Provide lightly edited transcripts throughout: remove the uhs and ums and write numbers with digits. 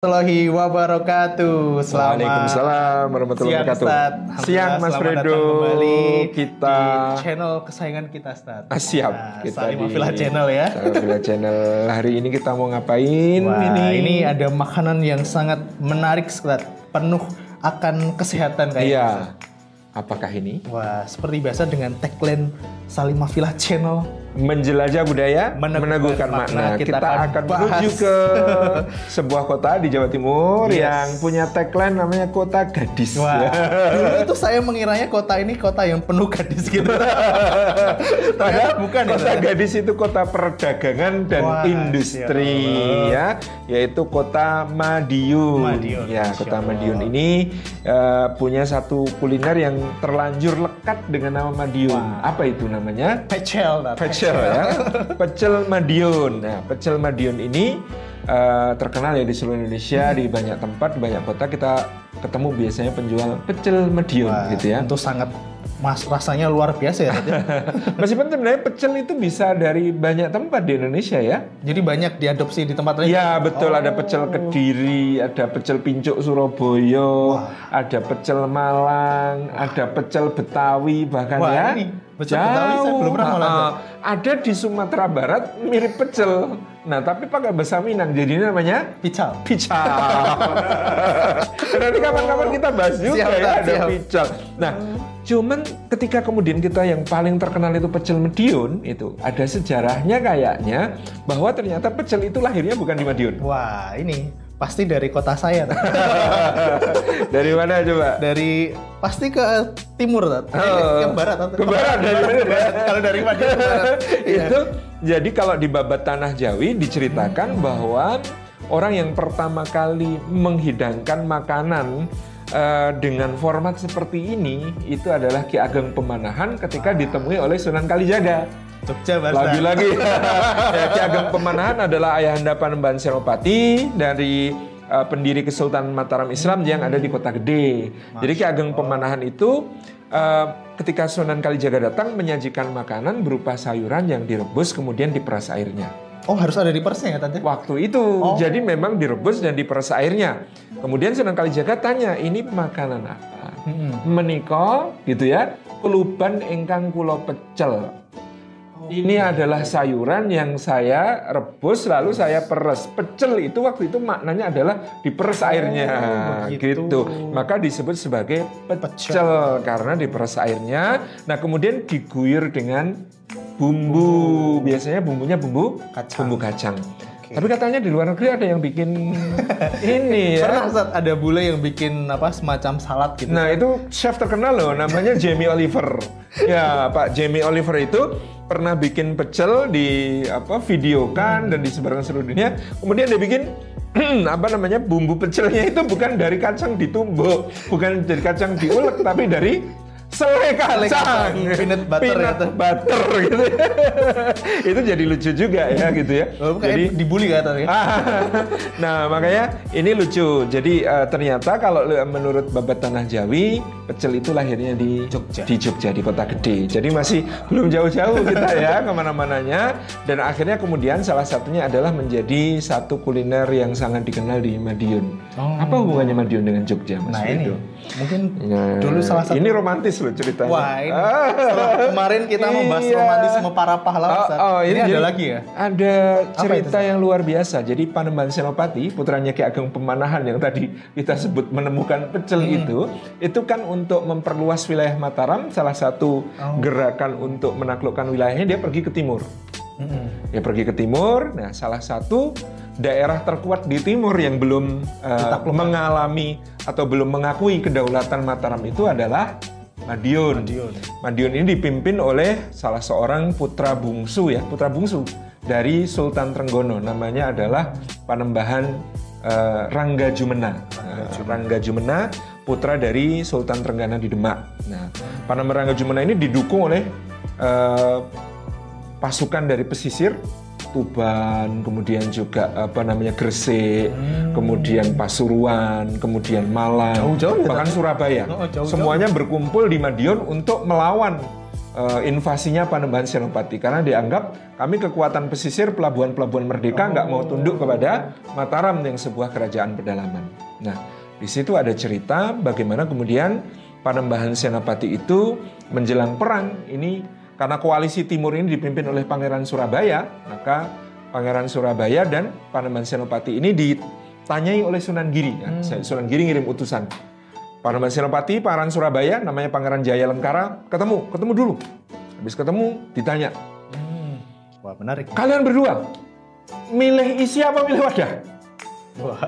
Warahmatullahi wabarakatuh. Waalaikumsalam warahmatullahi wabarakatuh. Siang Mas Fredo, kita di channel kesayangan kita, Ustaz. Siap. Nah, kita Salimafillah Channel ya. Salimafillah Channel. Hari ini kita mau ngapain? Wah, ini ada makanan yang sangat menarik, Ustaz. Penuh akan kesehatan kayaknya. Iya. Apakah ini? Wah, seperti biasa dengan tagline Salimafillah Channel, menjelajah budaya, meneguhkan makna. Kita akan menuju ke sebuah kota di Jawa Timur yang punya tagline namanya Kota Gadis. Wah, dulu itu saya mengiranya kota ini kota yang penuh gadis gitu. Ternyata bukan. Kota Gadis itu kota perdagangan dan industri ya, yaitu Kota Madiun. Ya, Kota Madiun ini punya satu kuliner yang terlanjur lekat dengan nama Madiun. Apa itu namanya? Pecel. Pecel ya, pecel Madiun. Nah, pecel Madiun ini terkenal ya di seluruh Indonesia, di banyak tempat, di banyak kota kita ketemu biasanya penjual pecel Madiun gitu ya. Itu sangat rasanya luar biasa ya. Meskipun sebenarnya pecel itu bisa dari banyak tempat di Indonesia ya. Jadi banyak diadopsi di tempat lain. Ya betul, ada pecel Kediri, ada pecel Pincuk Surabaya, ada pecel Malang, ada pecel Betawi bahkan ya. Ini pecel Betawi saya belum pernah malah. Ada di Sumatera Barat mirip pecel. Nah, tapi pakai bahasa Minang, jadi namanya pical. Nanti kapan-kapan kita bahas juga ada pical. Nah, cuman ketika kemudian kita yang paling terkenal itu pecel Madiun, itu ada sejarahnya kayaknya bahwa ternyata pecel itu lahirnya bukan di Madiun. Wah, ini pasti dari kota saya. Dari mana coba? Dari pasti ke timur, ke barat. Ke barat dari mana? Kalau dari Madiun itu jadi kalau di Babat Tanah Jawi diceritakan bahwa orang yang pertama kali menghidangkan makanan dengan format seperti ini itu adalah Ki Ageng Pemanahan ketika ditemui oleh Sunan Kalijaga. Jogja lagi-lagi. Ki Ageng Pemanahan adalah ayahanda Panembahan Senopati dari pendiri Kesultanan Mataram Islam yang ada di Kota Gede. Jadi Ki Ageng Pemanahan itu ketika Sunan Kalijaga datang menyajikan makanan berupa sayuran yang direbus kemudian diperas airnya. Oh, harus ada diperesnya ya Tante? Waktu itu. Jadi memang direbus dan diperas airnya. Kemudian Sunan Kalijaga tanya, ini makanan apa? Menika gitu ya, kuluban ingkang kula pecel. Ini adalah sayuran yang saya rebus lalu saya peres. Pecel itu waktu itu maknanya adalah diperes airnya gitu. Maka disebut sebagai pecel karena diperes airnya. Nah, kemudian diguyur dengan bumbu. Biasanya bumbunya bumbu kacang. Tapi katanya di luar negeri ada yang bikin ini ya. Pernah Ustaz, ada bule yang bikin semacam salad gitu. Nah, itu chef terkenal loh, namanya Jamie Oliver. Ya, Pak Jamie Oliver itu pernah bikin pecel di videokan dan disebarkan seluruh dunia. Kemudian dia bikin bumbu pecelnya itu bukan dari kacang ditumbuk, bukan dari kacang diulek, tapi dari selai kacang, peanut butter gitu. Itu jadi lucu juga ya gitu ya. Jadi dibully katanya. Nah, makanya ini lucu. Jadi ternyata kalau menurut Babat Tanah Jawi, pecel itu lahirnya di Jogja, di Kota Gede. Jadi masih belum jauh-jauh kita ya kemana-mananya. Dan akhirnya kemudian salah satunya adalah menjadi satu kuliner yang sangat dikenal di Madiun. Apa hubungannya Madiun dengan Jogja, Mas Fredo? Mungkin dulu salah satu. Ini romantis loh ceritanya. Wah, ini setelah kemarin kita membahas romantisme para pahlawan. Ini ada lagi ya? Ada cerita yang luar biasa. Jadi Panembahan Senopati, putranya Ki Ageng Pemanahan yang tadi kita sebut menemukan pecel itu kan untuk memperluas wilayah Mataram, salah satu gerakan untuk menaklukkan wilayahnya dia pergi ke timur. Dia pergi ke timur. Nah, salah satu daerah terkuat di timur yang belum mengalami atau belum mengakui kedaulatan Mataram itu adalah Madiun. Madiun ini dipimpin oleh salah seorang putra bungsu dari Sultan Trenggono. Namanya adalah Panembahan Ranggajumena. Ranggajumena, putra dari Sultan Trenggana di Demak. Nah, Panembahan Ranggajumena ini didukung oleh pasukan dari pesisir, Tuban, kemudian juga Gresik, kemudian Pasuruan, kemudian Malang, bahkan Surabaya. Semuanya berkumpul di Madiun untuk melawan invasinya Panembahan Senopati karena dianggap kami kekuatan pesisir pelabuhan-pelabuhan merdeka nggak mau tunduk kepada Mataram yang sebuah kerajaan pedalaman. Nah, di situ ada cerita bagaimana kemudian Panembahan Senopati itu menjelang perang ini karena koalisi timur ini dipimpin oleh Pangeran Surabaya, maka Pangeran Surabaya dan Panembahan Senopati ini ditanyai oleh Sunan Giri. Sunan Giri ngirim utusan. Panembahan Senopati, Pangeran Surabaya, namanya Pangeran Jayalengkara, ketemu dulu. Habis ketemu, ditanya. Wah, menarik. Kalian berdua, milih isi apa milih wadah? Wah,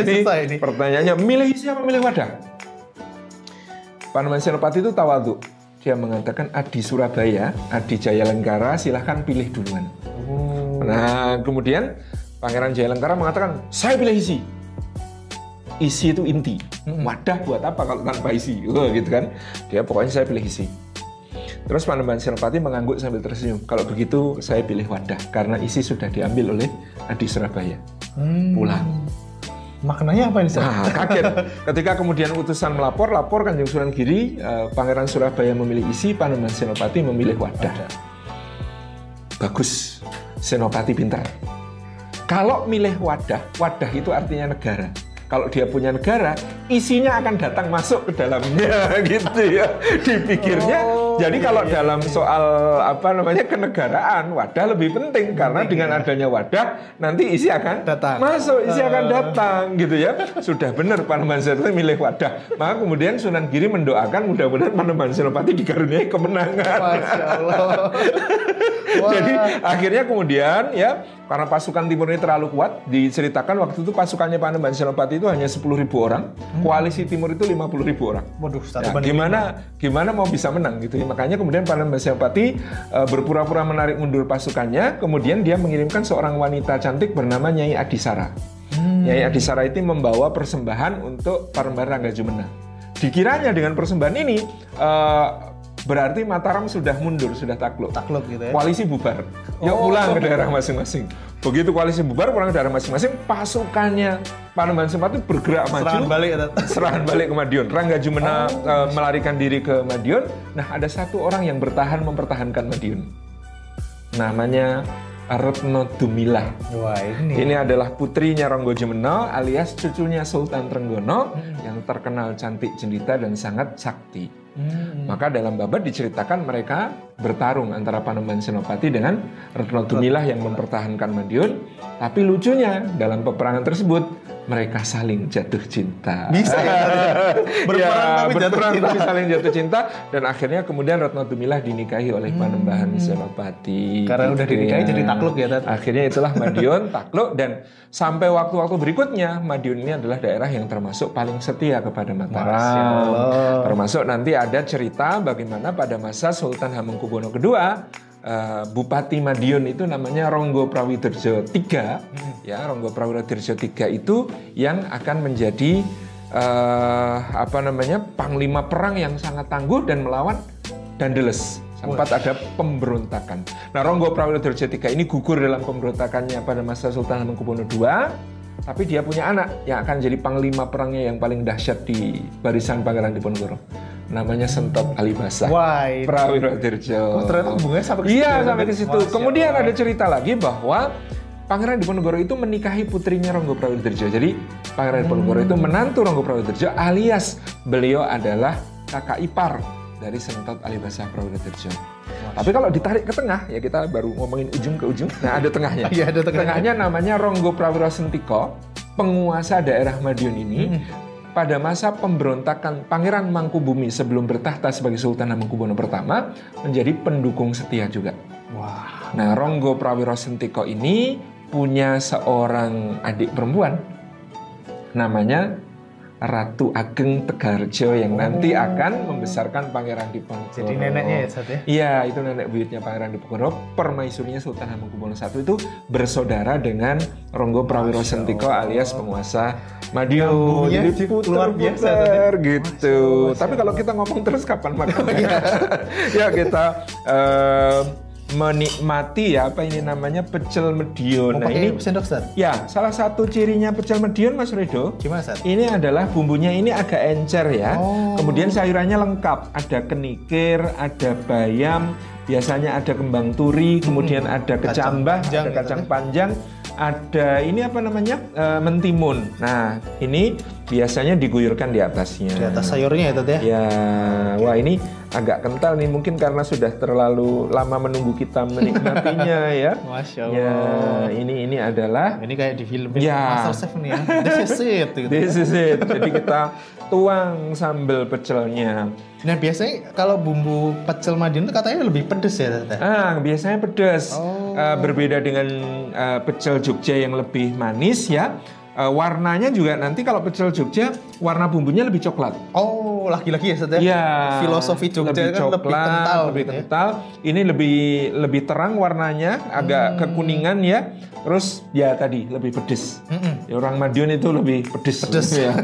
ini pertanyaannya, milih isi apa milih wadah? Panembahan Senopati itu tawadhu. Dia mengatakan, Adi Surabaya, Adi Jayalengkara, silahkan pilih duluan. Nah, kemudian Pangeran Jayalengkara mengatakan, saya pilih isi. Isi itu inti. Wadah buat apa kalau tanpa isi? Gitu kan. Dia pokoknya saya pilih isi. Terus Panembahan Senopati mengangguk sambil tersenyum. Kalau begitu saya pilih wadah karena isi sudah diambil oleh Adi Surabaya. Pulang. Maknanya apa ini? Nah, kaget. Ketika kemudian utusan lapor Kanjeng Sunan Giri, Pangeran Surabaya memilih isi, Panembahan Senopati memilih wadah. Bagus. Senopati pintar. Kalau milih wadah itu artinya negara. Kalau dia punya negara, isinya akan datang masuk ke dalamnya, gitu ya. Dipikirnya, jadi kalau dalam soal kenegaraan, wadah lebih penting karena dengan adanya wadah nanti isi akan masuk, isi akan datang, gitu ya. Sudah benar Panembahan Senopati milih wadah. Maka kemudian Sunan Giri mendoakan mudah-mudahan Panembahan Senopati dikaruniai kemenangan. Masya Allah. Jadi akhirnya kemudian ya karena pasukan timur ini terlalu kuat, diceritakan waktu itu pasukannya Panembahan Senopati itu hanya 10.000 orang, koalisi timur itu 50.000 orang. Waduh, gimana mau bisa menang gitu ya. Makanya kemudian Panembahan Senopati berpura-pura menarik mundur pasukannya, kemudian dia mengirimkan seorang wanita cantik bernama Nyai Adisara. Nyai Adisara itu membawa persembahan untuk Panembahan Ranggajumena. Dikiranya dengan persembahan ini berarti Mataram sudah mundur, sudah takluk gitu ya. Koalisi bubar. Yuk pulang ke daerah masing-masing. Begitu koalisi bubar, pulang ke daerah masing-masing, pasukannya Panembahan Senopati bergerak maju. Serangan balik ke Madiun. Ranggajumena melarikan diri ke Madiun. Nah, ada satu orang yang mempertahankan Madiun. Namanya Retno Dumilah. Wah, ini adalah putrinya Ranggajumena alias cucunya Sultan Trenggono yang terkenal cantik jelita dan sangat sakti. Maka dalam babat diceritakan mereka bertarung antara Panembahan Senopati dengan Retno Dumilah yang mempertahankan Madiun. Tapi lucunya dalam peperangan tersebut mereka saling jatuh cinta. Bisa ya? Berperang tapi saling jatuh cinta. Dan akhirnya kemudian Retno Dumilah dinikahi oleh Panembahan Senopati. Karena udah dinikahi jadi takluk ya, Tat? Akhirnya itulah Madiun takluk. Dan sampai waktu-waktu berikutnya Madiun ini adalah daerah yang termasuk paling setia kepada Mataram. Termasuk nanti ada cerita bagaimana pada masa Sultan Hamengkubuwono II, Bupati Madiun itu namanya Ronggo Prawidirjo III. Ya, Ronggo Prawidirjo III itu yang akan menjadi panglima perang yang sangat tangguh dan melawan Dandeles. Sempat ada pemberontakan. Nah, Ronggo Prawidirjo III ini gugur dalam pemberontakannya pada masa Sultan Hamengkubuwono II. Tapi dia punya anak yang akan jadi panglima perangnya yang paling dahsyat di barisan Pangeran Diponegoro. Namanya Sentot Alibasa. Prawidirjo. Ternyata hubungannya sampai ke situ. Iya, sampai ke situ. Kemudian ada cerita lagi bahwa Pangeran Diponegoro itu menikahi putrinya Ronggo Prawidirjo. Jadi Pangeran Diponegoro itu menantu Ronggo Prawidirjo alias beliau adalah kakak ipar dari Sentot Alibasa Prawidirjo. Tapi kalau ditarik ke tengah, ya kita baru ngomongin ujung ke ujung. Nah, ada tengahnya. Iya, ada tengahnya namanya Ronggo Prawirosentiko, penguasa daerah Madiun ini. Pada masa pemberontakan Pangeran Mangkubumi sebelum bertahta sebagai Sultan Hamengkubuwono pertama, menjadi pendukung setia juga. Wah. Nah, Ronggo Prawirosentiko ini punya seorang adik perempuan, namanya Ratu Ageng Tegarjo yang nanti akan membesarkan Pangeran Diponegoro. Jadi neneknya ya, Sat ya? Iya, itu nenek buyutnya Pangeran Diponegoro. Permaisurinya Sultan Hamengkubuwono I itu bersaudara dengan Ronggo Prawirosentiko alias penguasa Madiun. Jadi luar biasa gitu. Tapi kalau kita ngomong terus kapan makan? Ya kita menikmati ya apa ini namanya pecel Medion. Nah pakai ini sendok, Ustaz? ya salah satu cirinya pecel Medion Mas Fredo. Gimana, Ustaz? Ini adalah bumbunya ini agak encer ya. Kemudian sayurannya lengkap, ada kenikir, ada bayam, biasanya ada kembang turi, kemudian ada kecambah, ada kacang panjang, ada ini apa namanya mentimun. Nah ini biasanya diguyurkan di atasnya. Di atas sayurnya ya, Tad ya? Ya, wah ini agak kental nih mungkin karena sudah terlalu lama menunggu kita menikmatinya ya. Masya Ya, Allah. ini adalah Ini kayak di film Ya. Master Chef nih ya. This is it. Gitu. this is it. Jadi kita tuang sambal pecelnya. Nah biasanya kalau bumbu pecel Madiun itu katanya lebih pedes ya, Tad? Biasanya pedas. Berbeda dengan pecel Jogja yang lebih manis ya. Warnanya juga nanti kalau pecel Jogja warna bumbunya lebih coklat. Oh, laki-laki ya, Ustaz ya? Iya. Filosofi Jogja lebih kan coklat, lebih kental. lebih gitu ya. kental. Ini lebih terang warnanya, agak kekuningan ya. Terus ya tadi lebih pedes. Ya, orang Madiun itu lebih pedes. Ya,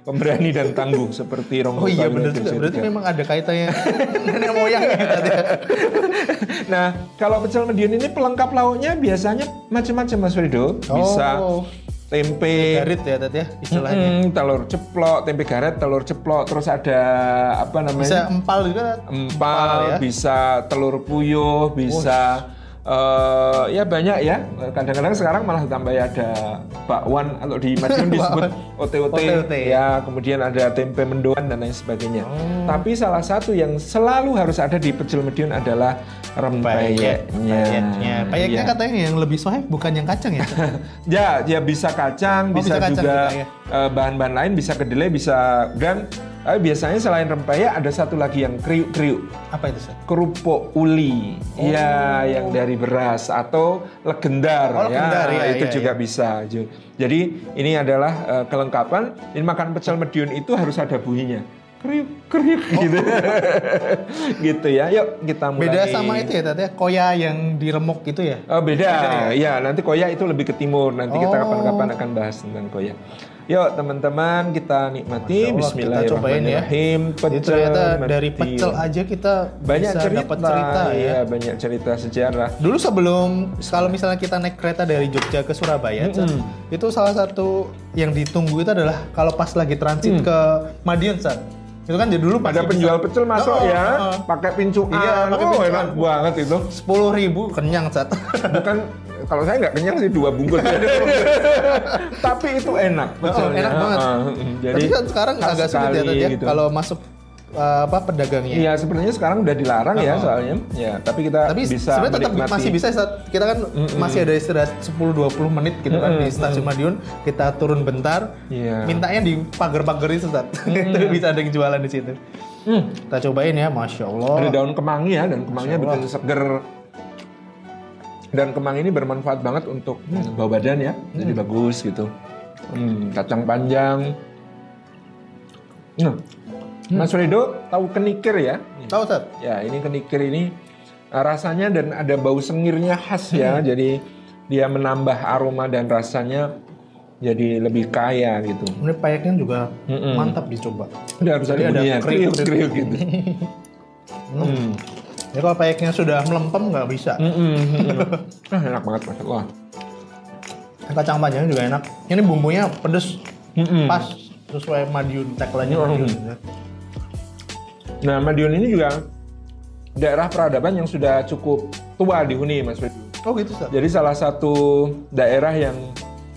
pemberani dan tangguh seperti Romo. Oh iya benar juga. Berarti memang ada kaitannya nenek moyangnya ya, Tad ya? Nah, kalau pecel Madiun ini pelengkap lauknya biasanya macam-macam Mas Frido. Bisa tempe garit ya, Tad ya, istilahnya. telur ceplok, tempe garet, telur ceplok, terus ada apa namanya? Bisa empal juga. Empal, ya? bisa telur puyuh, bisa ya banyak ya. Kadang-kadang sekarang malah tambah ada bakwan atau di Madiun disebut OTOT. Ya, kemudian ada tempe mendoan dan lain sebagainya. Tapi salah satu yang selalu harus ada di pecel Madiun adalah rempeyeknya. Payeknya katanya yang lebih sohek bukan yang kacang ya? Ya bisa kacang, bisa kacang juga juga, ya? bahan-bahan lain, bisa kedelai, bisa gang. Tapi biasanya selain rempeyek ada satu lagi yang kriuk-kriuk. Apa itu, Ustaz? Kerupuk uli, ya yang dari beras atau legendar, legendar, ya, itu ya, juga bisa. Jadi ini adalah kelengkapan. Ini makan pecel Madiun itu harus ada bunyinya, kriuk kriuk gitu, gitu ya. Yuk kita mulai. Beda sama itu ya, Tad ya, koya yang diremuk gitu ya? Oh beda, ya nanti koya itu lebih ke timur. Nanti kita kapan-kapan akan bahas tentang koya. Yuk teman-teman kita nikmati. Bismillahirrahmanirrahim. Jadi ternyata dari pecel aja kita banyak bisa cerita, dapat cerita ya. Banyak cerita sejarah. Dulu sebelum kalau misalnya kita naik kereta dari Jogja ke Surabaya, itu salah satu yang ditunggu itu adalah kalau pas lagi transit ke Madiun, San. Itu kan jadi dulu ada penjual pecel masuk pakai pincuan. Iya, pakai pincuan. Enak banget itu. 10.000 kenyang, San. Bukan, kalau saya nggak kenyang sih 2 bungkus. Tapi itu enak pecelnya. Enak banget. Jadi tapi kan sekarang agak sulit ya, Tad ya, gitu. kalau masuk pedagangnya. Iya, sebenarnya sekarang udah dilarang ya soalnya. Ya, tapi kita bisa sebenarnya tetap menikmati. masih bisa saat kita kan masih ada istirahat 10-20 menit gitu kan di stasiun Madiun, kita turun bentar. Mintanya di pagar-pagar itu, Ustaz. Itu bisa ada yang jualan di situ. Kita cobain ya, Masya Allah. Ada daun kemangi ya, dan kemangnya bikin seger. Dan kemang ini bermanfaat banget untuk bawah badan ya, jadi bagus gitu. Kacang panjang. Mas Fredo tahu kenikir ya? Tahu, Ustaz? Ya, ini kenikir ini rasanya dan ada bau sengirnya khas ya. Jadi dia menambah aroma dan rasanya jadi lebih kaya gitu. Ini payeknya juga mantap dicoba. Udah harus ada bunyinya, kriuk-kriuk gitu. Ya kalau payeknya sudah melempem nggak bisa. Enak banget, Mas. Wah. Kacang panjangnya juga enak. Ini bumbunya pedes, pas sesuai Madiun, tagline-nya Madiun. Nah, Madiun ini juga daerah peradaban yang sudah cukup tua dihuni, Mas Fredo. Oh gitu, Ustaz. Jadi salah satu daerah yang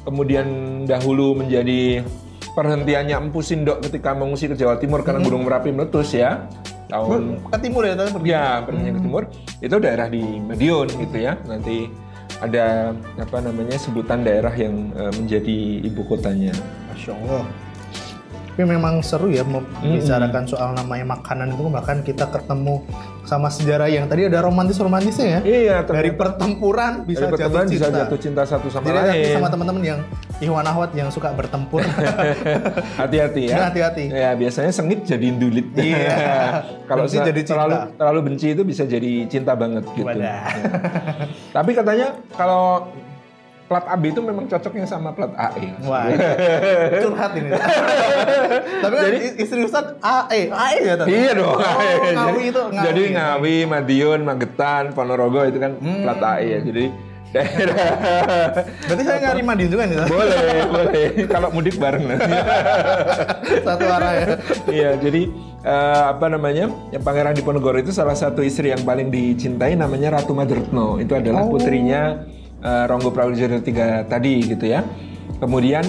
kemudian dahulu menjadi perhentiannya Empu Sindok ketika mengungsi ke Jawa Timur karena Gunung Merapi meletus ya. Tahun ke timur ya, Tad? Ya, perginya ke timur. Itu daerah di Madiun gitu ya. Nanti ada apa namanya sebutan daerah yang menjadi ibu kotanya. Masya Allah. Tapi memang seru ya membicarakan soal namanya makanan itu, bahkan kita ketemu sama sejarah yang tadi ada romantis-romantisnya ya. Iya, dari pertempuran bisa jatuh cinta satu sama lain. Jadi sama teman-teman yang Ikhwan Ahwat yang suka bertempur. Hati-hati ya. Hati-hati. Ya, biasanya sengit jadi dulit. Iya. Kalau jadi terlalu benci itu bisa jadi cinta banget gitu. Ya. Tapi katanya kalau plat AB itu memang cocoknya sama plat AE. Wah, curhat ini. Tapi kan jadi, istri Ustadz AE ya tadi? Iya dong. Ngawi itu Ngawi. Jadi Ngawi, Madiun, Magetan, Ponorogo itu kan plat AE ya. Jadi berarti saya nyari Madiun juga nih? Boleh. Kalau mudik bareng nanti. Satu arah ya? Iya, jadi yang Pangeran Diponegoro itu salah satu istri yang paling dicintai namanya Ratu Madertno. Itu adalah putrinya Ronggo Prawijoyo III tadi gitu ya. Kemudian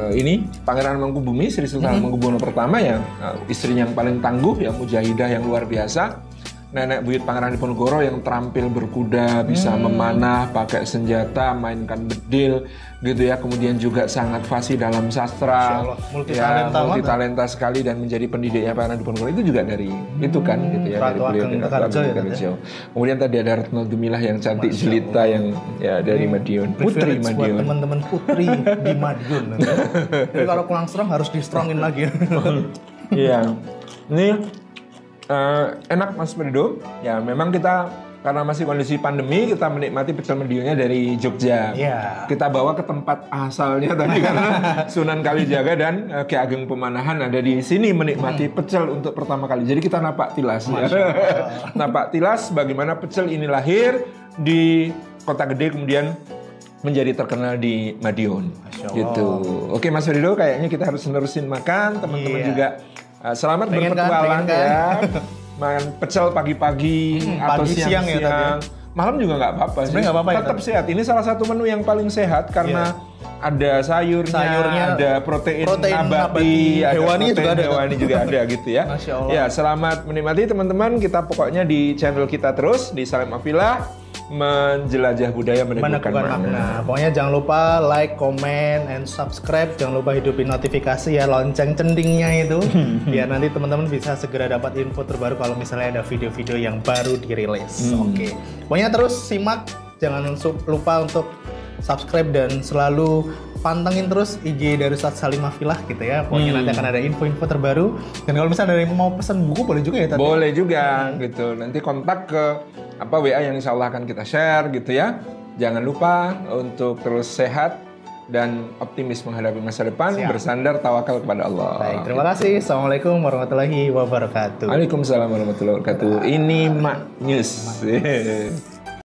ini Pangeran Mangkubumi, Sri Sultan Hamengkubuwono pertama ya, istrinya yang paling tangguh, yang mujahidah yang luar biasa. Nenek buyut Pangeran Diponegoro yang terampil berkuda, bisa memanah, pakai senjata, mainkan bedil gitu ya. Kemudian juga sangat fasih dalam sastra, multitalenta sekali dan menjadi pendidiknya Pangeran Diponegoro itu juga dari itu kan gitu ya, dari beliau ya. Kemudian tadi ada Retno Dumilah yang cantik jelita yang ya dari Madiun, putri Madiun. Teman-teman putri di Madiun. Jadi kalau pulang strong harus di strongin lagi. Iya. Ini enak Mas Perindo. Ya memang kita karena masih kondisi pandemi, kita menikmati pecel Madionnya dari Jogja. Yeah. Kita bawa ke tempat asalnya tadi karena Sunan Kalijaga dan Ki Ageng Pemanahan ada di sini menikmati pecel untuk pertama kali. Jadi kita napak tilas ya. Napak tilas bagaimana pecel ini lahir di Kota Gede kemudian menjadi terkenal di Madiun. Gitu. Oke Mas Perindo, kayaknya kita harus nerusin makan. Teman-teman juga selamat berpetualang ya. Makan pecel pagi-pagi atau siang-siang. Ya, malam juga nggak apa-apa sih. Tetap sehat. Ini salah satu menu yang paling sehat karena ada sayurnya, ada protein nabati, ada hewani juga ada gitu ya. Masya Allah. Ya, selamat menikmati teman-teman. Kita pokoknya di channel kita terus di Salim Afilah menjelajah budaya meneguhkan makna. Pokoknya jangan lupa like, comment, and subscribe. Jangan lupa hidupin notifikasi ya, lonceng cendingnya itu. Biar nanti teman-teman bisa segera dapat info terbaru kalau misalnya ada video-video yang baru dirilis. Oke. Pokoknya terus simak, jangan lupa untuk subscribe dan selalu pantengin terus IG dari Ustadz Salim Afilah gitu ya. Pokoknya nanti akan ada info-info terbaru. Dan kalau misalnya ada yang mau pesan buku boleh juga ya tadi. Boleh juga gitu. Nanti kontak ke WA yang insya Allah akan kita share gitu ya. Jangan lupa untuk terus sehat dan optimis menghadapi masa depan. Bersandar tawakal kepada Allah. Baik, terima kasih. Assalamualaikum warahmatullahi wabarakatuh. Waalaikumsalam warahmatullahi wabarakatuh. Ini Mak News.